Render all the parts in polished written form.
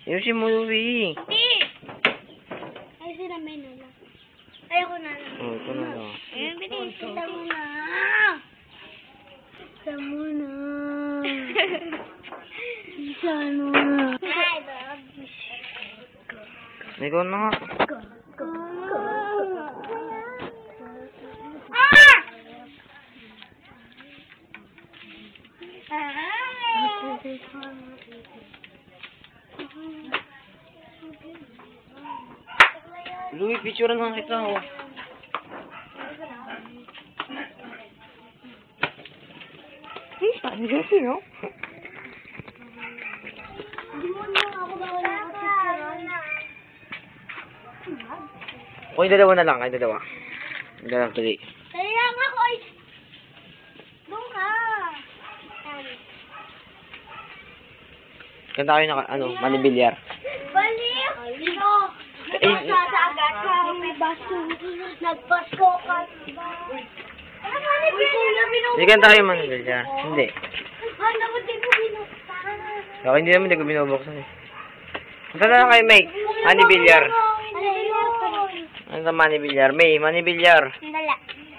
Yoshi mo, Louie. Hindi! Ay, sinamin na lang. Ayoko na lang. Oh, ito na lang. Eh, bilis. Kita mo na. Kita mo na. Kita mo na. Ay, babish. Ikaw na nga. Louie, picturean nga kita, oh. Ang galing, no? Hindi mo na ako bawal na picturean. O, yung dalawa na lang, yung dalawa. Yung dalawa, tuloy. Dali lang ako. Doon ka. Kanta kayo na, manibilyar. Balik! Dito! Nagpasadagat kami baso. Nagpasko ka ba? Hindi kanta kayo manibilyar. Hindi. Ay, naman din mo binuksan. Ako hindi naman, hindi ko binubuksan eh. Kanta na lang kayo, May. Manibilyar. Ano sa manibilyar? May, manibilyar. Dala.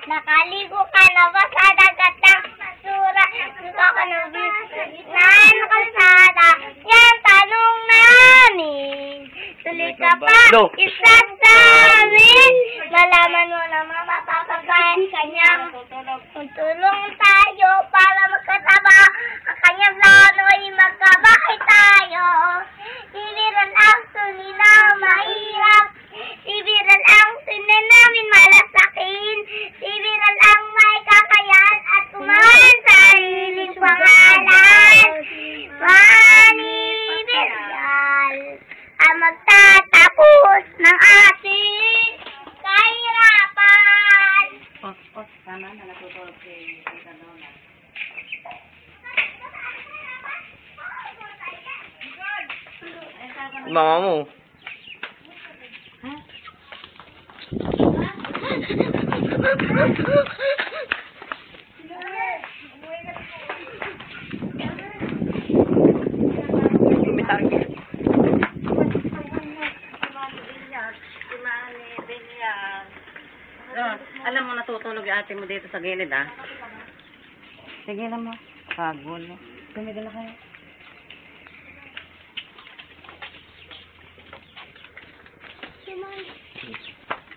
Nakaligo ka na ba sa dagat ng basura? Gusto ka na na kalsada. Yan, tanong namin. Tuloy ka pa. No. Isa sa amin. Malaman mo na mapapagkain kanyang. Tulong tayo para magkataba. Ang kanyang plano ay magkabakit tayo. Sibiran ang suni na mahirap. Sibiran ang suni namin malasakin. Sibiran ang may kakayahan at kumahan sa sariling pangalan. Manibiral ang magtatapos ng ating kahirapan. Sana na natutulog si Tita Donna. Mama mo. Alam mo, natutulog yung ate mo dito sa gilid, ah. Sige na mo. Pagod, no? Tumigil na kayo.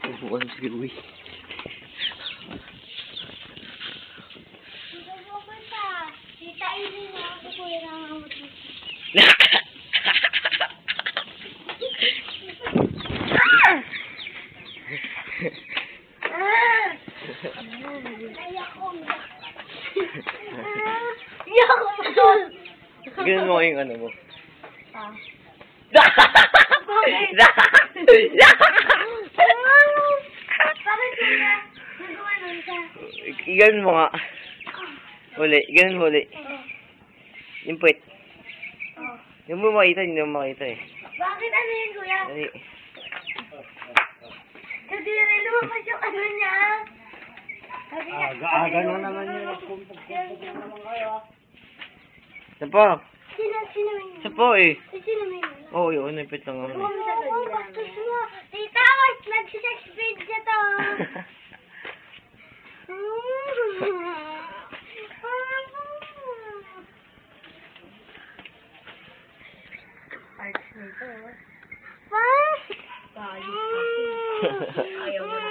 Ubuan si Louie. Kita ini na ako kuya na ang Ganun mo yung ano mo. Ganun mo nga. Uli. Ganun mo uli. Yung puwit. Yung mo makita, hindi mo makita eh. Bakit ano yun, kuya? Dali. Kadiri, lumabas yung ano niya. Aga na naman yun. Isa pa. Sino yun? Isa pa eh. Sino yun? Oo, yun. Ipit lang ako. Bastos mo. Tita, nagsisex video to. Arts nito. Ayaw mo na.